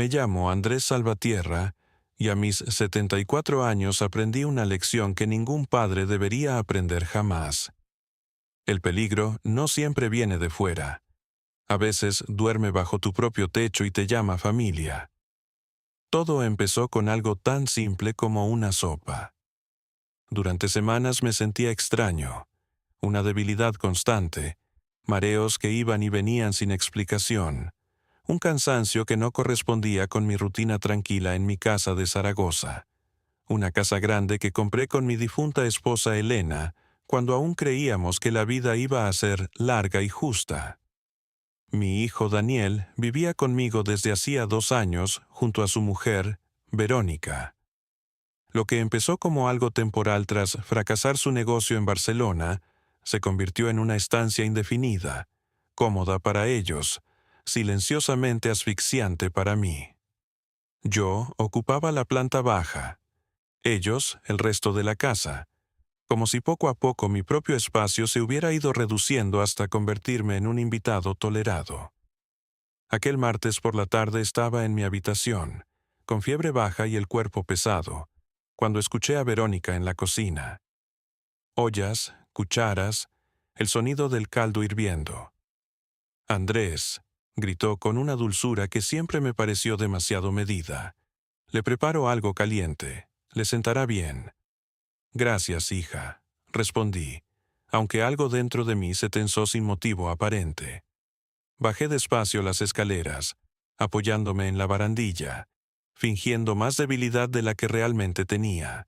Me llamo Andrés Salvatierra y a mis 74 años aprendí una lección que ningún padre debería aprender jamás. El peligro no siempre viene de fuera. A veces duerme bajo tu propio techo y te llama familia. Todo empezó con algo tan simple como una sopa. Durante semanas me sentía extraño, una debilidad constante, mareos que iban y venían sin explicación, un cansancio que no correspondía con mi rutina tranquila en mi casa de Zaragoza, una casa grande que compré con mi difunta esposa Elena cuando aún creíamos que la vida iba a ser larga y justa. Mi hijo Daniel vivía conmigo desde hacía 2 años junto a su mujer, Verónica. Lo que empezó como algo temporal tras fracasar su negocio en Barcelona, se convirtió en una estancia indefinida, cómoda para ellos, silenciosamente asfixiante para mí. Yo ocupaba la planta baja, ellos el resto de la casa, como si poco a poco mi propio espacio se hubiera ido reduciendo hasta convertirme en un invitado tolerado. Aquel martes por la tarde estaba en mi habitación, con fiebre baja y el cuerpo pesado, cuando escuché a Verónica en la cocina. Ollas, cucharas, el sonido del caldo hirviendo. «Andrés», gritó con una dulzura que siempre me pareció demasiado medida. «Le preparo algo caliente. Le sentará bien». «Gracias, hija», respondí, aunque algo dentro de mí se tensó sin motivo aparente. Bajé despacio las escaleras, apoyándome en la barandilla, fingiendo más debilidad de la que realmente tenía.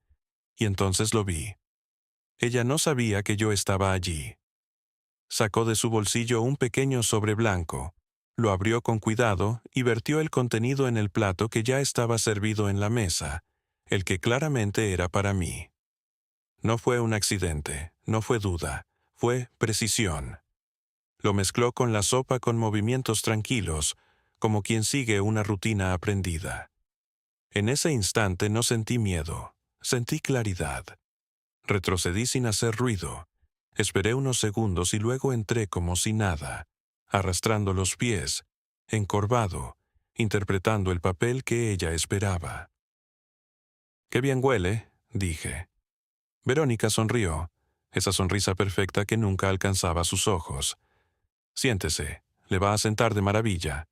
Y entonces lo vi. Ella no sabía que yo estaba allí. Sacó de su bolsillo un pequeño sobre blanco, lo abrió con cuidado y vertió el contenido en el plato que ya estaba servido en la mesa, el que claramente era para mí. No fue un accidente, no fue duda, fue precisión. Lo mezcló con la sopa con movimientos tranquilos, como quien sigue una rutina aprendida. En ese instante no sentí miedo, sentí claridad. Retrocedí sin hacer ruido. Esperé unos segundos y luego entré como si nada, arrastrando los pies, encorvado, interpretando el papel que ella esperaba. «Qué bien huele», dije. Verónica sonrió, esa sonrisa perfecta que nunca alcanzaba sus ojos. «Siéntese, le va a sentar de maravilla».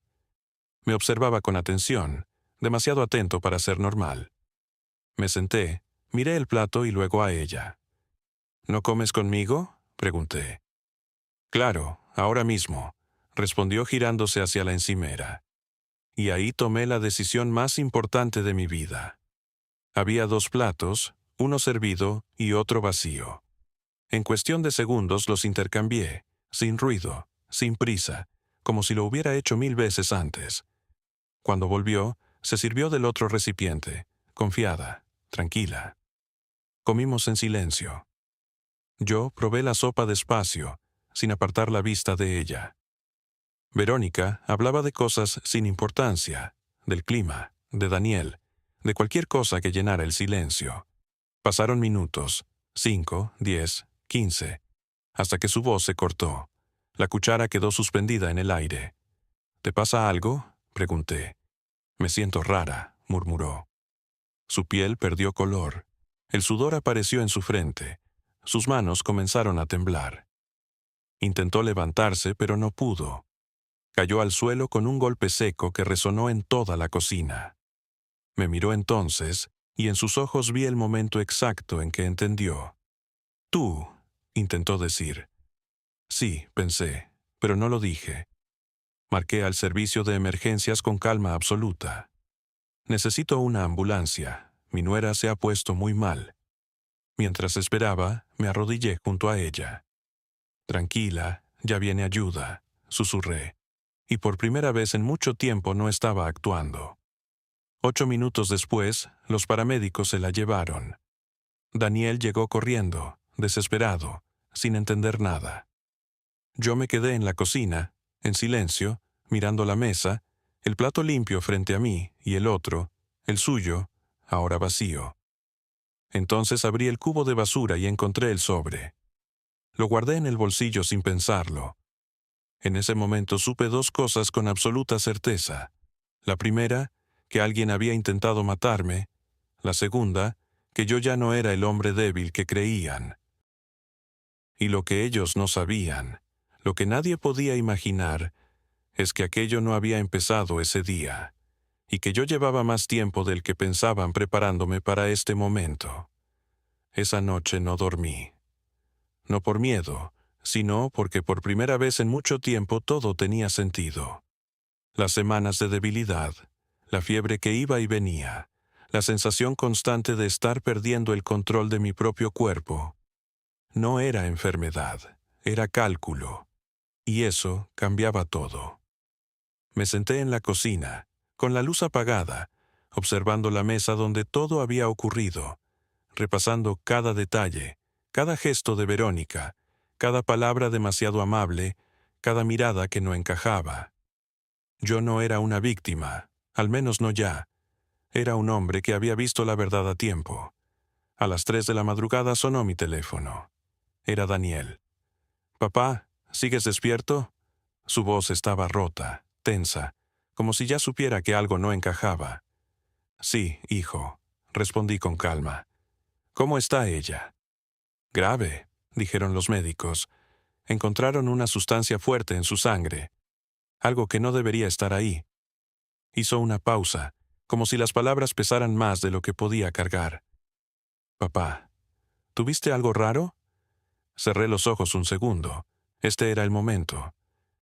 Me observaba con atención, demasiado atento para ser normal. Me senté, miré el plato y luego a ella. «¿No comes conmigo?», pregunté. «Claro, ahora mismo», respondió girándose hacia la encimera. Y ahí tomé la decisión más importante de mi vida. Había 2 platos, uno servido y otro vacío. En cuestión de segundos los intercambié, sin ruido, sin prisa, como si lo hubiera hecho 1000 veces antes. Cuando volvió, se sirvió del otro recipiente, confiada, tranquila. Comimos en silencio. Yo probé la sopa despacio, sin apartar la vista de ella. Verónica hablaba de cosas sin importancia, del clima, de Daniel, de cualquier cosa que llenara el silencio. Pasaron minutos, 5, 10, 15, hasta que su voz se cortó. La cuchara quedó suspendida en el aire. «¿Te pasa algo?», pregunté. «Me siento rara», murmuró. Su piel perdió color. El sudor apareció en su frente. Sus manos comenzaron a temblar. Intentó levantarse, pero no pudo. Cayó al suelo con un golpe seco que resonó en toda la cocina. Me miró entonces, y en sus ojos vi el momento exacto en que entendió. «Tú», intentó decir. «Sí», pensé, pero no lo dije. Marqué al servicio de emergencias con calma absoluta. «Necesito una ambulancia. Mi nuera se ha puesto muy mal». Mientras esperaba, me arrodillé junto a ella. «Tranquila, ya viene ayuda», susurré, y por primera vez en mucho tiempo no estaba actuando. 8 minutos después, los paramédicos se la llevaron. Daniel llegó corriendo, desesperado, sin entender nada. Yo me quedé en la cocina, en silencio, mirando la mesa, el plato limpio frente a mí y el otro, el suyo, ahora vacío. Entonces abrí el cubo de basura y encontré el sobre. Lo guardé en el bolsillo sin pensarlo. En ese momento supe 2 cosas con absoluta certeza. La primera, que alguien había intentado matarme. La segunda, que yo ya no era el hombre débil que creían. Y lo que ellos no sabían, lo que nadie podía imaginar, es que aquello no había empezado ese día, y que yo llevaba más tiempo del que pensaban preparándome para este momento. Esa noche no dormí. No por miedo, sino porque por primera vez en mucho tiempo todo tenía sentido. Las semanas de debilidad, la fiebre que iba y venía, la sensación constante de estar perdiendo el control de mi propio cuerpo. No era enfermedad, era cálculo, y eso cambiaba todo. Me senté en la cocina, con la luz apagada, observando la mesa donde todo había ocurrido, repasando cada detalle, cada gesto de Verónica, cada palabra demasiado amable, cada mirada que no encajaba. Yo no era una víctima, al menos no ya. Era un hombre que había visto la verdad a tiempo. A las 3 de la madrugada sonó mi teléfono. Era Daniel. «Papá, ¿sigues despierto?» Su voz estaba rota, tensa, como si ya supiera que algo no encajaba. «Sí, hijo», respondí con calma. «¿Cómo está ella?» «Grave», dijeron los médicos. Encontraron una sustancia fuerte en su sangre, algo que no debería estar ahí. Hizo una pausa, como si las palabras pesaran más de lo que podía cargar. «Papá, ¿tuviste algo raro?» Cerré los ojos un segundo. Este era el momento.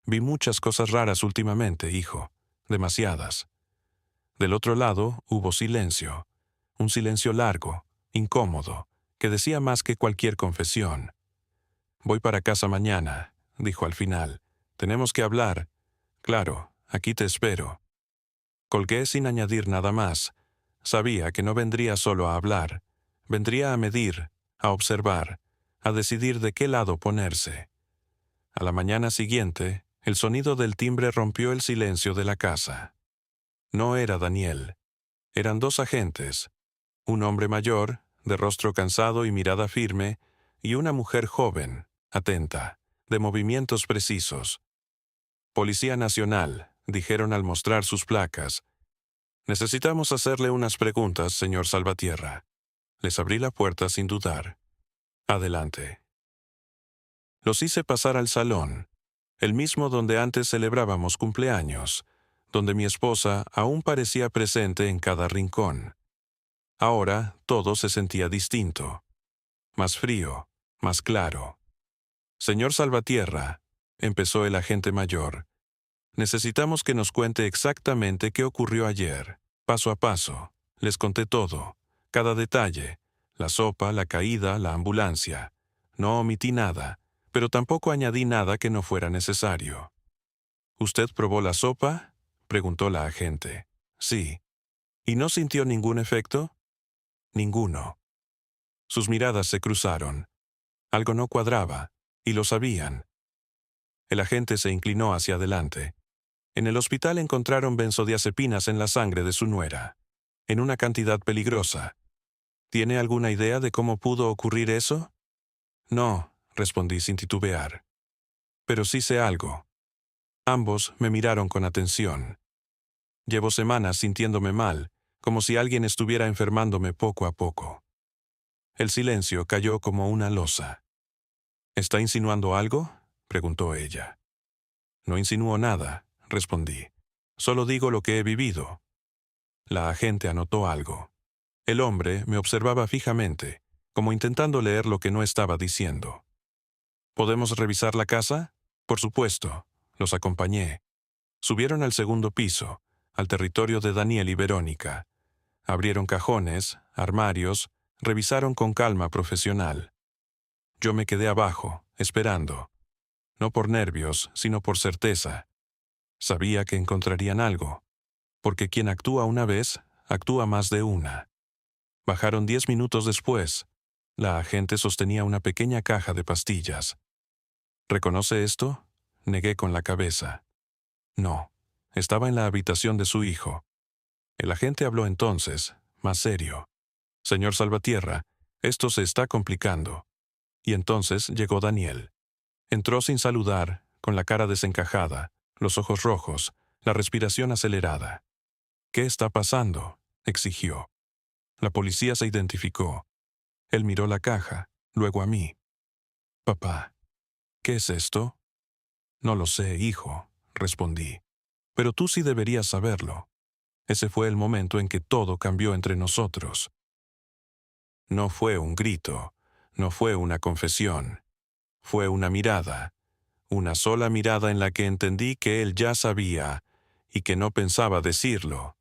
Vi muchas cosas raras últimamente, hijo. Demasiadas. Del otro lado hubo silencio. Un silencio largo, incómodo, que decía más que cualquier confesión. «Voy para casa mañana», dijo al final. «Tenemos que hablar». «Claro, aquí te espero». Colgué sin añadir nada más. Sabía que no vendría solo a hablar. Vendría a medir, a observar, a decidir de qué lado ponerse. A la mañana siguiente, el sonido del timbre rompió el silencio de la casa. No era Daniel. Eran 2 agentes. Un hombre mayor, de rostro cansado y mirada firme, y una mujer joven, atenta, de movimientos precisos. «Policía Nacional», dijeron al mostrar sus placas. «Necesitamos hacerle unas preguntas, señor Salvatierra». Les abrí la puerta sin dudar. «Adelante». Los hice pasar al salón, el mismo donde antes celebrábamos cumpleaños, donde mi esposa aún parecía presente en cada rincón. Ahora todo se sentía distinto, más frío, más claro. «Señor Salvatierra», empezó el agente mayor, «necesitamos que nos cuente exactamente qué ocurrió ayer, paso a paso. Les conté todo, cada detalle, la sopa, la caída, la ambulancia. No omití nada, pero tampoco añadí nada que no fuera necesario». «¿Usted probó la sopa?», preguntó la agente. «Sí». «¿Y no sintió ningún efecto?» «Ninguno». Sus miradas se cruzaron. Algo no cuadraba, y lo sabían. El agente se inclinó hacia adelante. En el hospital encontraron benzodiazepinas en la sangre de su nuera, en una cantidad peligrosa. ¿Tiene alguna idea de cómo pudo ocurrir eso? «No», respondí sin titubear. «Pero sí sé algo». Ambos me miraron con atención. Llevo semanas sintiéndome mal, como si alguien estuviera enfermándome poco a poco. El silencio cayó como una losa. «¿Está insinuando algo?», preguntó ella. «No insinúo nada», respondí. «Solo digo lo que he vivido». La agente anotó algo. El hombre me observaba fijamente, como intentando leer lo que no estaba diciendo. «¿Podemos revisar la casa?» «Por supuesto». Los acompañé. Subieron al segundo piso, al territorio de Daniel y Verónica. Abrieron cajones, armarios, revisaron con calma profesional. Yo me quedé abajo, esperando. No por nervios, sino por certeza. Sabía que encontrarían algo, porque quien actúa una vez, actúa más de una. Bajaron 10 minutos después. La agente sostenía una pequeña caja de pastillas. «¿Reconoce esto?», negué con la cabeza. No, estaba en la habitación de su hijo. El agente habló entonces, más serio. «Señor Salvatierra, esto se está complicando». Y entonces llegó Daniel. Entró sin saludar, con la cara desencajada, los ojos rojos, la respiración acelerada. ¿Qué está pasando?, exigió. La policía se identificó. Él miró la caja, luego a mí. Papá, ¿qué es esto? No lo sé, hijo, respondí. Pero tú sí deberías saberlo. Ese fue el momento en que todo cambió entre nosotros. No fue un grito, no fue una confesión. Fue una mirada, una sola mirada en la que entendí que él ya sabía y que no pensaba decirlo.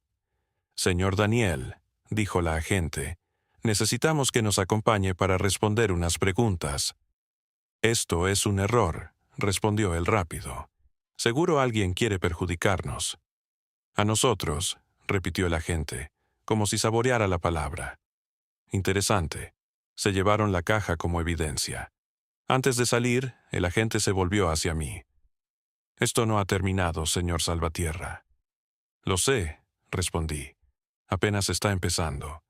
Señor Daniel, dijo la agente, necesitamos que nos acompañe para responder unas preguntas. Esto es un error, respondió él rápido. Seguro alguien quiere perjudicarnos. A nosotros, repitió el agente, como si saboreara la palabra. Interesante. Se llevaron la caja como evidencia. Antes de salir, el agente se volvió hacia mí. Esto no ha terminado, señor Salvatierra. Lo sé, respondí. Apenas está empezando.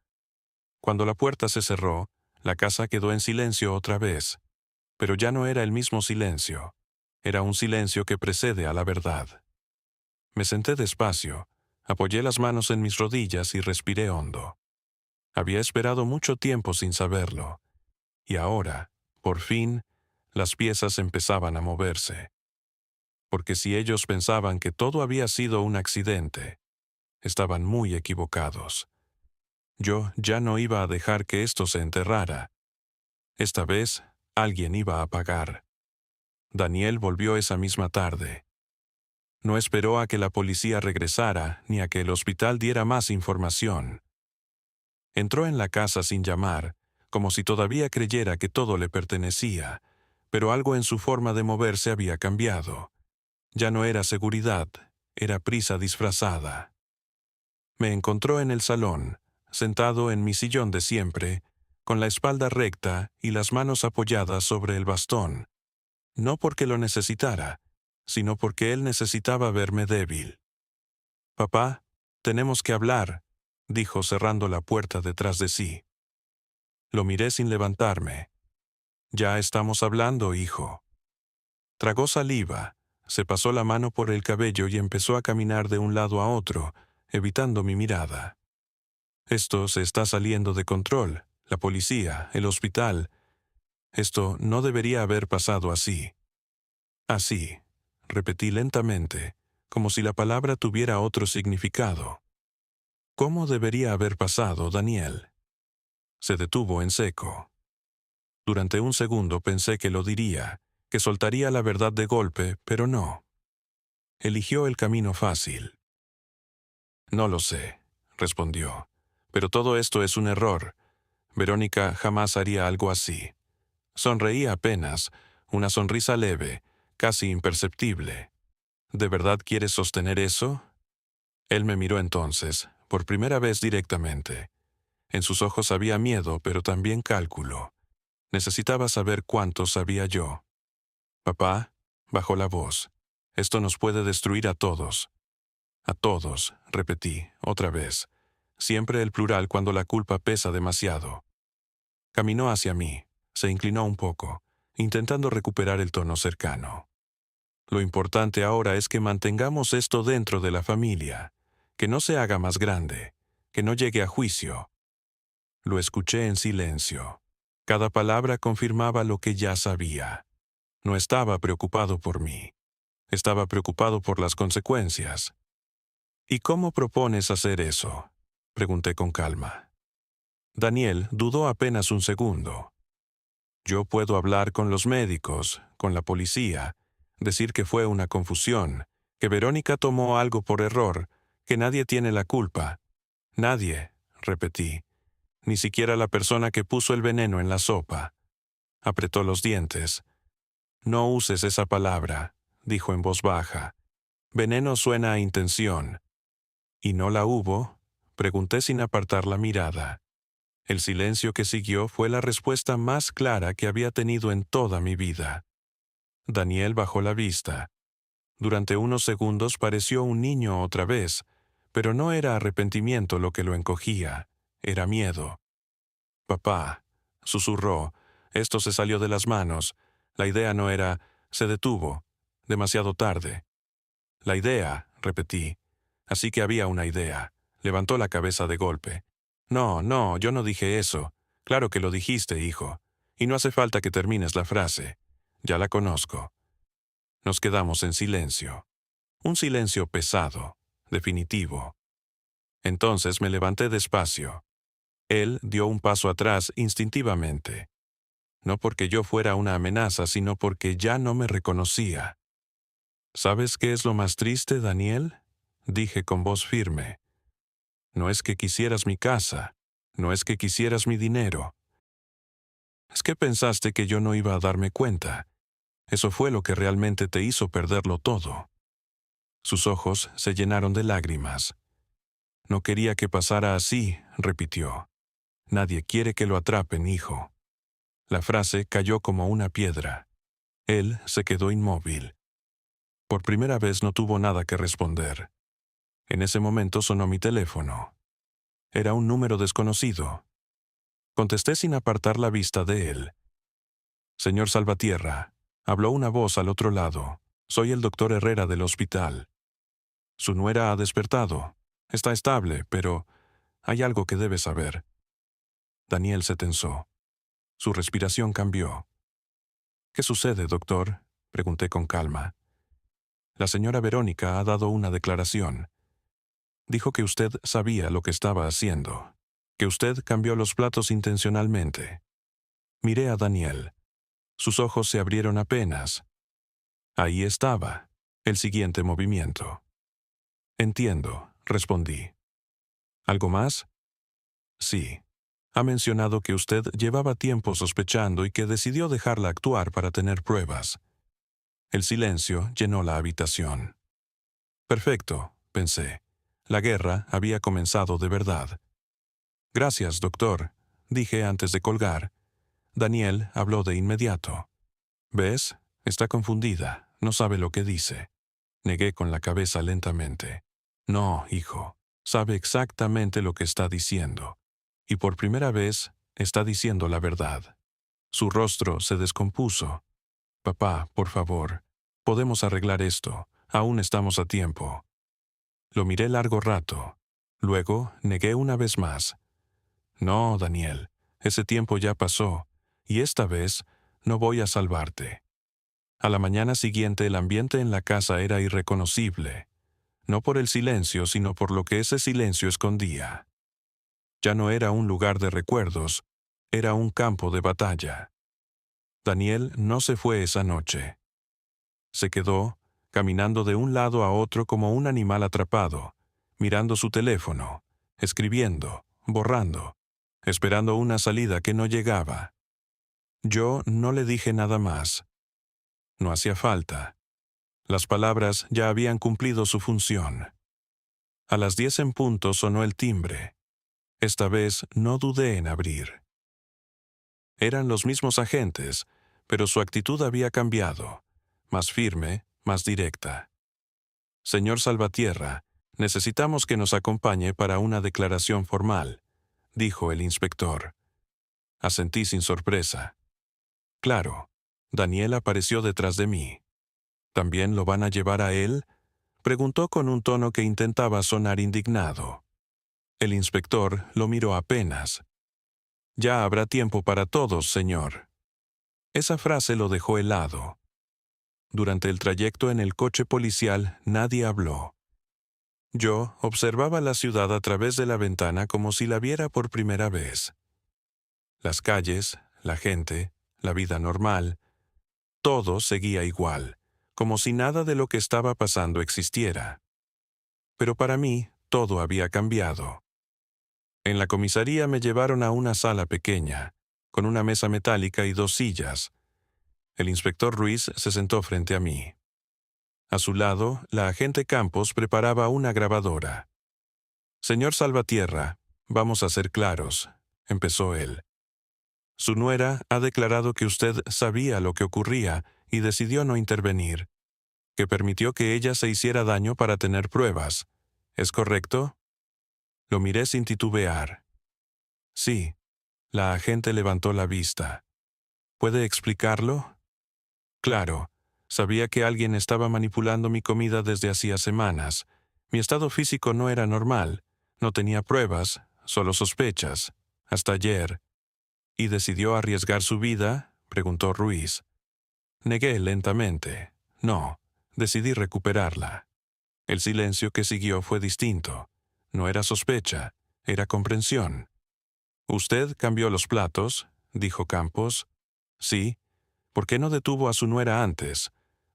Cuando la puerta se cerró, la casa quedó en silencio otra vez. Pero ya no era el mismo silencio. Era un silencio que precede a la verdad. Me senté despacio, apoyé las manos en mis rodillas y respiré hondo. Había esperado mucho tiempo sin saberlo. Y ahora, por fin, las piezas empezaban a moverse. Porque si ellos pensaban que todo había sido un accidente, estaban muy equivocados. Yo ya no iba a dejar que esto se enterrara. Esta vez, alguien iba a pagar. Daniel volvió esa misma tarde. No esperó a que la policía regresara ni a que el hospital diera más información. Entró en la casa sin llamar, como si todavía creyera que todo le pertenecía, pero algo en su forma de moverse había cambiado. Ya no era seguridad, era prisa disfrazada. Me encontró en el salón, sentado en mi sillón de siempre, con la espalda recta y las manos apoyadas sobre el bastón. No porque lo necesitara, sino porque él necesitaba verme débil. «Papá, tenemos que hablar», dijo cerrando la puerta detrás de sí. Lo miré sin levantarme. «Ya estamos hablando, hijo». Tragó saliva, se pasó la mano por el cabello y empezó a caminar de un lado a otro, evitando mi mirada. «Esto se está saliendo de control, la policía, el hospital. Esto no debería haber pasado así». «Así», repetí lentamente, como si la palabra tuviera otro significado. «¿Cómo debería haber pasado, Daniel?» Se detuvo en seco. Durante un segundo pensé que lo diría, que soltaría la verdad de golpe, pero no. Eligió el camino fácil. «No lo sé», respondió, «pero todo esto es un error. Verónica jamás haría algo así». Sonreí apenas, una sonrisa leve, casi imperceptible. «¿De verdad quieres sostener eso?» Él me miró entonces, por primera vez directamente. En sus ojos había miedo, pero también cálculo. Necesitaba saber cuánto sabía yo. «Papá», bajó la voz, «esto nos puede destruir a todos». «A todos», repetí, otra vez. Siempre el plural cuando la culpa pesa demasiado. Caminó hacia mí, se inclinó un poco, intentando recuperar el tono cercano. «Lo importante ahora es que mantengamos esto dentro de la familia, que no se haga más grande, que no llegue a juicio». Lo escuché en silencio. Cada palabra confirmaba lo que ya sabía. No estaba preocupado por mí. Estaba preocupado por las consecuencias. «¿Y cómo propones hacer eso?», pregunté con calma. Daniel dudó apenas un segundo. «Yo puedo hablar con los médicos, con la policía, decir que fue una confusión, que Verónica tomó algo por error, que nadie tiene la culpa». «Nadie», repetí, «ni siquiera la persona que puso el veneno en la sopa». Apretó los dientes. «No uses esa palabra», dijo en voz baja. «Veneno suena a intención». «¿Y no la hubo?», pregunté sin apartar la mirada. El silencio que siguió fue la respuesta más clara que había tenido en toda mi vida. Daniel bajó la vista. Durante unos segundos pareció un niño otra vez, pero no era arrepentimiento lo que lo encogía, era miedo. «Papá», susurró, «esto se salió de las manos. La idea no era... se detuvo. Demasiado tarde». «La idea», repetí. «Así que había una idea. Levantó la cabeza de golpe. No, no, yo no dije eso. Claro que lo dijiste, hijo. Y no hace falta que termines la frase. Ya la conozco. Nos quedamos en silencio. Un silencio pesado, definitivo. Entonces me levanté despacio. Él dio un paso atrás instintivamente. No porque yo fuera una amenaza, sino porque ya no me reconocía. ¿Sabes qué es lo más triste, Daniel? Dije con voz firme. No es que quisieras mi casa, no es que quisieras mi dinero. Es que pensaste que yo no iba a darme cuenta. Eso fue lo que realmente te hizo perderlo todo. Sus ojos se llenaron de lágrimas. No quería que pasara así, repitió. Nadie quiere que lo atrapen, hijo. La frase cayó como una piedra. Él se quedó inmóvil. Por primera vez no tuvo nada que responder. En ese momento sonó mi teléfono. Era un número desconocido. Contesté sin apartar la vista de él. Señor Salvatierra, habló una voz al otro lado. Soy el doctor Herrera del hospital. Su nuera ha despertado. Está estable, pero hay algo que debe saber. Daniel se tensó. Su respiración cambió. ¿Qué sucede, doctor? Pregunté con calma. La señora Verónica ha dado una declaración. Dijo que usted sabía lo que estaba haciendo, que usted cambió los platos intencionalmente. Miré a Daniel. Sus ojos se abrieron apenas. Ahí estaba, el siguiente movimiento. Entiendo, respondí. ¿Algo más? Sí. Ha mencionado que usted llevaba tiempo sospechando y que decidió dejarla actuar para tener pruebas. El silencio llenó la habitación. Perfecto, pensé. La guerra había comenzado de verdad. Gracias, doctor, dije antes de colgar. Daniel habló de inmediato. ¿Ves? Está confundida, no sabe lo que dice. Negué con la cabeza lentamente. No, hijo, sabe exactamente lo que está diciendo. Y por primera vez está diciendo la verdad. Su rostro se descompuso. Papá, por favor, podemos arreglar esto. Aún estamos a tiempo. Lo miré largo rato. Luego negué una vez más. No, Daniel, ese tiempo ya pasó, y esta vez no voy a salvarte. A la mañana siguiente el ambiente en la casa era irreconocible, no por el silencio, sino por lo que ese silencio escondía. Ya no era un lugar de recuerdos, era un campo de batalla. Daniel no se fue esa noche. Se quedó, caminando de un lado a otro como un animal atrapado, mirando su teléfono, escribiendo, borrando, esperando una salida que no llegaba. Yo no le dije nada más. No hacía falta. Las palabras ya habían cumplido su función. A las 10 en punto sonó el timbre. Esta vez no dudé en abrir. Eran los mismos agentes, pero su actitud había cambiado, más firme, más directa. Señor Salvatierra, necesitamos que nos acompañe para una declaración formal, dijo el inspector. Asentí sin sorpresa. Claro, Daniel apareció detrás de mí. ¿También lo van a llevar a él? Preguntó con un tono que intentaba sonar indignado. El inspector lo miró apenas. Ya habrá tiempo para todos, señor. Esa frase lo dejó helado. Durante el trayecto en el coche policial nadie habló. Yo observaba la ciudad a través de la ventana como si la viera por primera vez. Las calles, la gente, la vida normal, todo seguía igual, como si nada de lo que estaba pasando existiera. Pero para mí, todo había cambiado. En la comisaría me llevaron a una sala pequeña, con una mesa metálica y 2 sillas. El inspector Ruiz se sentó frente a mí. A su lado, la agente Campos preparaba una grabadora. Señor Salvatierra, vamos a ser claros, empezó él. Su nuera ha declarado que usted sabía lo que ocurría y decidió no intervenir, que permitió que ella se hiciera daño para tener pruebas. ¿Es correcto? Lo miré sin titubear. Sí. La agente levantó la vista. ¿Puede explicarlo? Claro. Sabía que alguien estaba manipulando mi comida desde hacía semanas. Mi estado físico no era normal. No tenía pruebas, solo sospechas, hasta ayer. ¿Y decidió arriesgar su vida?, preguntó Ruiz. Negué lentamente. No, decidí recuperarla. El silencio que siguió fue distinto. No era sospecha, era comprensión. «¿Usted cambió los platos?», dijo Campos. «Sí. ¿Por qué no detuvo a su nuera antes?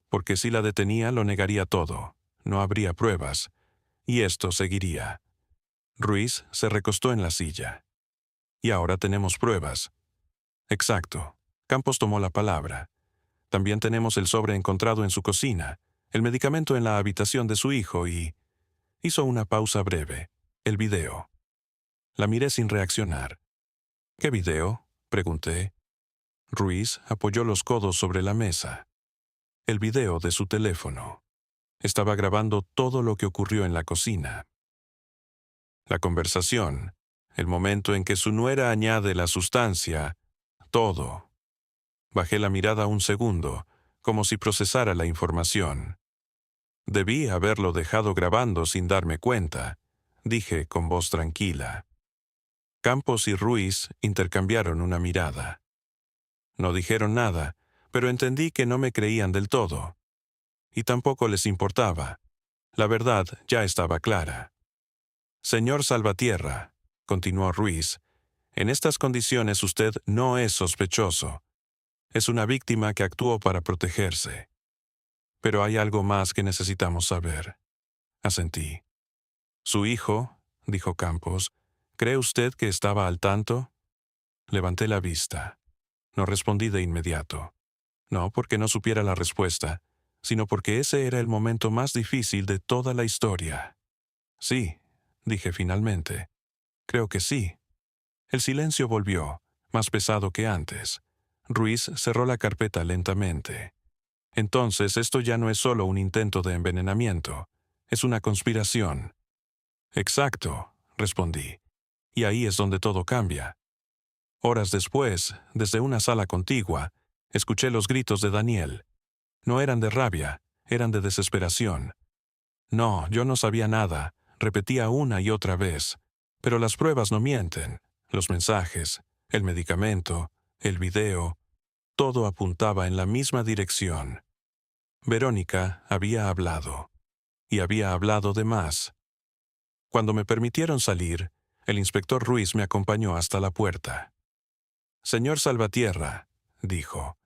Porque si la detenía lo negaría todo. No habría pruebas. Y esto seguiría». Ruiz se recostó en la silla. «Y ahora tenemos pruebas». «Exacto». Campos tomó la palabra. «También tenemos el sobre encontrado en su cocina, el medicamento en la habitación de su hijo y...» Hizo una pausa breve. «El video». La miré sin reaccionar. «¿Qué video?», pregunté. Ruiz apoyó los codos sobre la mesa. El video de su teléfono. Estaba grabando todo lo que ocurrió en la cocina. La conversación, el momento en que su nuera añade la sustancia, todo. Bajé la mirada un segundo, como si procesara la información. «Debí haberlo dejado grabando sin darme cuenta», dije con voz tranquila. Campos y Ruiz intercambiaron una mirada. No dijeron nada, pero entendí que no me creían del todo. Y tampoco les importaba. La verdad ya estaba clara. «Señor Salvatierra», continuó Ruiz, «en estas condiciones usted no es sospechoso. Es una víctima que actuó para protegerse. Pero hay algo más que necesitamos saber». Asentí. «¿Su hijo?», dijo Campos. «¿Cree usted que estaba al tanto?». Levanté la vista. No respondí de inmediato. No porque no supiera la respuesta, sino porque ese era el momento más difícil de toda la historia. «Sí», dije finalmente. «Creo que sí». El silencio volvió, más pesado que antes. Ruiz cerró la carpeta lentamente. «Entonces esto ya no es solo un intento de envenenamiento, es una conspiración». «Exacto», respondí. «Y ahí es donde todo cambia». Horas después, desde una sala contigua, escuché los gritos de Daniel. No eran de rabia, eran de desesperación. «No, yo no sabía nada», repetía una y otra vez. «Pero las pruebas no mienten. Los mensajes, el medicamento, el video, todo apuntaba en la misma dirección». Verónica había hablado. Y había hablado de más. Cuando me permitieron salir, el inspector Ruiz me acompañó hasta la puerta. «Señor Salvatierra», dijo,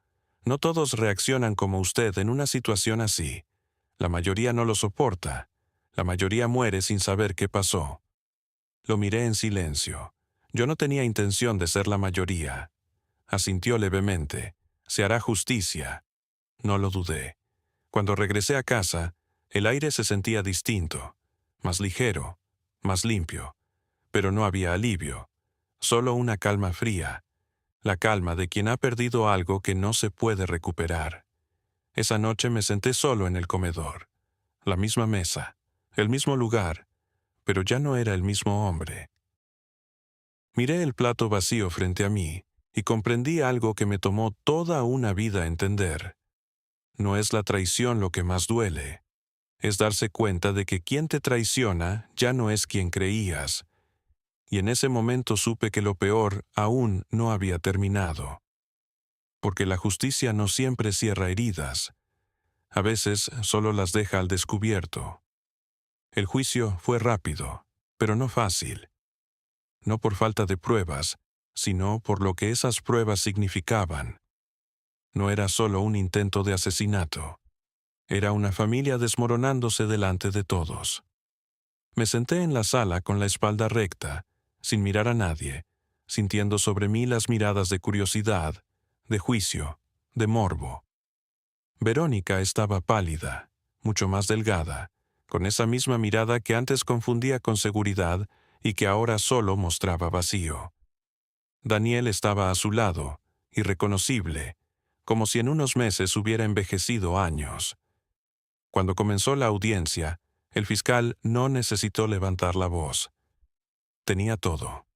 «no todos reaccionan como usted en una situación así. La mayoría no lo soporta. La mayoría muere sin saber qué pasó». Lo miré en silencio. Yo no tenía intención de ser la mayoría. Asintió levemente. «Se hará justicia». No lo dudé. Cuando regresé a casa, el aire se sentía distinto, más ligero, más limpio. Pero no había alivio, solo una calma fría, la calma de quien ha perdido algo que no se puede recuperar. Esa noche me senté solo en el comedor. La misma mesa, el mismo lugar, pero ya no era el mismo hombre. Miré el plato vacío frente a mí y comprendí algo que me tomó toda una vida entender. No es la traición lo que más duele. Es darse cuenta de que quien te traiciona ya no es quien creías. Y en ese momento supe que lo peor aún no había terminado. Porque la justicia no siempre cierra heridas. A veces solo las deja al descubierto. El juicio fue rápido, pero no fácil. No por falta de pruebas, sino por lo que esas pruebas significaban. No era solo un intento de asesinato. Era una familia desmoronándose delante de todos. Me senté en la sala con la espalda recta, sin mirar a nadie, sintiendo sobre mí las miradas de curiosidad, de juicio, de morbo. Verónica estaba pálida, mucho más delgada, con esa misma mirada que antes confundía con seguridad y que ahora solo mostraba vacío. Daniel estaba a su lado, irreconocible, como si en unos meses hubiera envejecido años. Cuando comenzó la audiencia, el fiscal no necesitó levantar la voz. Tenía todo.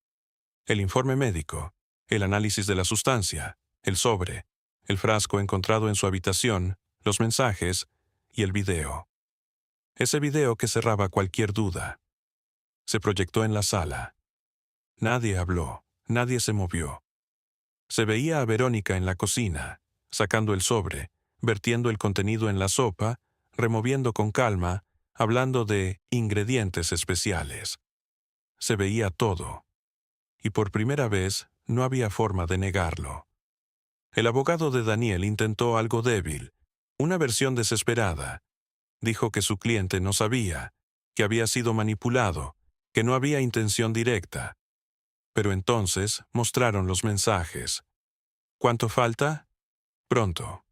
El informe médico, el análisis de la sustancia, el sobre, el frasco encontrado en su habitación, los mensajes y el video. Ese video que cerraba cualquier duda. Se proyectó en la sala. Nadie habló, nadie se movió. Se veía a Verónica en la cocina, sacando el sobre, vertiendo el contenido en la sopa, removiendo con calma, hablando de ingredientes especiales. Se veía todo. Y por primera vez no había forma de negarlo. El abogado de Daniel intentó algo débil, una versión desesperada. Dijo que su cliente no sabía, que había sido manipulado, que no había intención directa. Pero entonces mostraron los mensajes. ¿Cuánto falta? Pronto.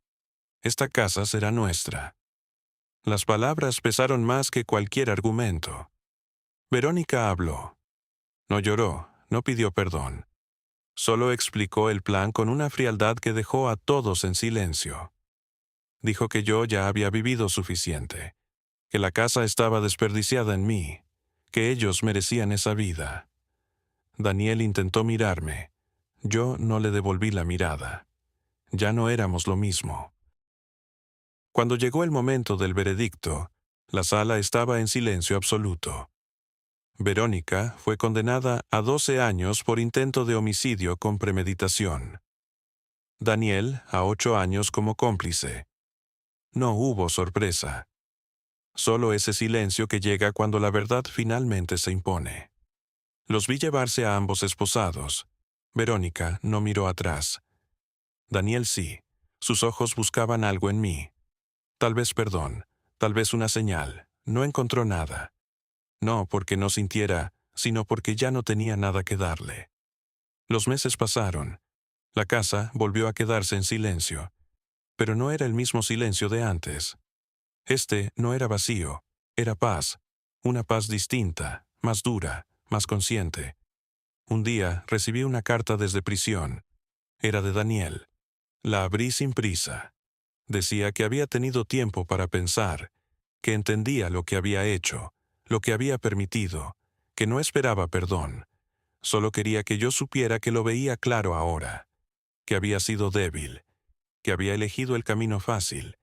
Esta casa será nuestra. Las palabras pesaron más que cualquier argumento. Verónica habló. No lloró, no pidió perdón. Solo explicó el plan con una frialdad que dejó a todos en silencio. Dijo que yo ya había vivido suficiente, que la casa estaba desperdiciada en mí, que ellos merecían esa vida. Daniel intentó mirarme. Yo no le devolví la mirada. Ya no éramos lo mismo. Cuando llegó el momento del veredicto, la sala estaba en silencio absoluto. Verónica fue condenada a 12 años por intento de homicidio con premeditación. Daniel a 8 años como cómplice. No hubo sorpresa. Solo ese silencio que llega cuando la verdad finalmente se impone. Los vi llevarse a ambos esposados. Verónica no miró atrás. Daniel sí. Sus ojos buscaban algo en mí. Tal vez perdón, tal vez una señal. No encontró nada. No porque no sintiera, sino porque ya no tenía nada que darle. Los meses pasaron. La casa volvió a quedarse en silencio. Pero no era el mismo silencio de antes. Este no era vacío, era paz. Una paz distinta, más dura, más consciente. Un día recibí una carta desde prisión. Era de Daniel. La abrí sin prisa. Decía que había tenido tiempo para pensar, que entendía lo que había hecho, lo que había permitido, que no esperaba perdón. Solo quería que yo supiera que lo veía claro ahora, que había sido débil, que había elegido el camino fácil,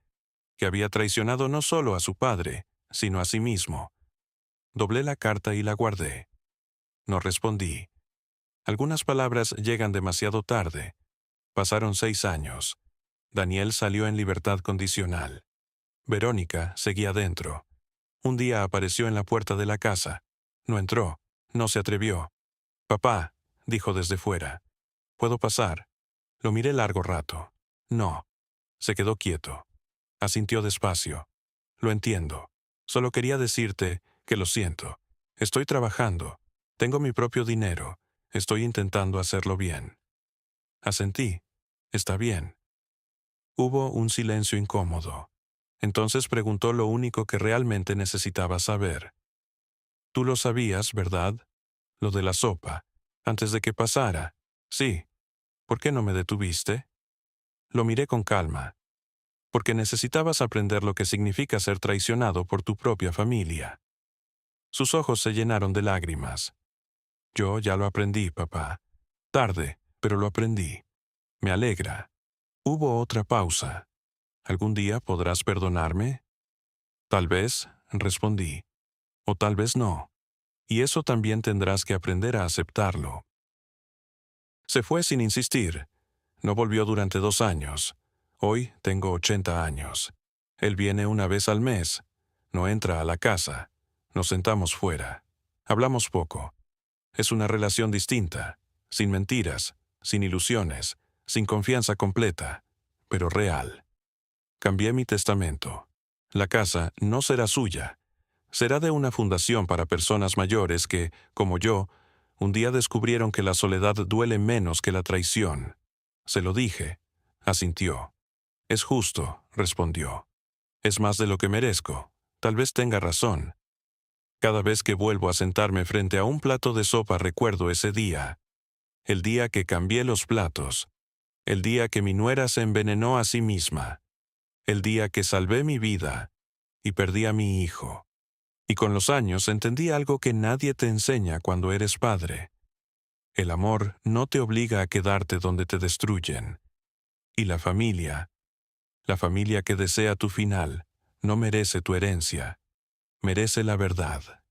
que había traicionado no solo a su padre, sino a sí mismo. Doblé la carta y la guardé. No respondí. Algunas palabras llegan demasiado tarde. Pasaron 6 años. Daniel salió en libertad condicional. Verónica seguía dentro. Un día apareció en la puerta de la casa. No entró, no se atrevió. «Papá», dijo desde fuera. «¿Puedo pasar?» Lo miré largo rato. No. Se quedó quieto. Asintió despacio. «Lo entiendo. Solo quería decirte que lo siento. Estoy trabajando. Tengo mi propio dinero. Estoy intentando hacerlo bien». Asentí. «Está bien». Hubo un silencio incómodo. Entonces preguntó lo único que realmente necesitaba saber. «Tú lo sabías, ¿verdad? Lo de la sopa. Antes de que pasara. Sí. ¿Por qué no me detuviste?» Lo miré con calma. «Porque necesitabas aprender lo que significa ser traicionado por tu propia familia». Sus ojos se llenaron de lágrimas. «Yo ya lo aprendí, papá. Tarde, pero lo aprendí. Me alegra». Hubo otra pausa. «¿Algún día podrás perdonarme?» «Tal vez», respondí. «O tal vez no. Y eso también tendrás que aprender a aceptarlo». Se fue sin insistir. No volvió durante 2 años. Hoy tengo 80 años. Él viene una vez al mes. No entra a la casa. Nos sentamos fuera. Hablamos poco. Es una relación distinta, sin mentiras, sin ilusiones, sin confianza completa, pero real. Cambié mi testamento. La casa no será suya. Será de una fundación para personas mayores que, como yo, un día descubrieron que la soledad duele menos que la traición. Se lo dije. Asintió. «Es justo», respondió. «Es más de lo que merezco. Tal vez tenga razón». Cada vez que vuelvo a sentarme frente a un plato de sopa recuerdo ese día. El día que cambié los platos. El día que mi nuera se envenenó a sí misma. El día que salvé mi vida y perdí a mi hijo. Y con los años entendí algo que nadie te enseña cuando eres padre. El amor no te obliga a quedarte donde te destruyen. Y la familia que desea tu final, no merece tu herencia. Merece la verdad.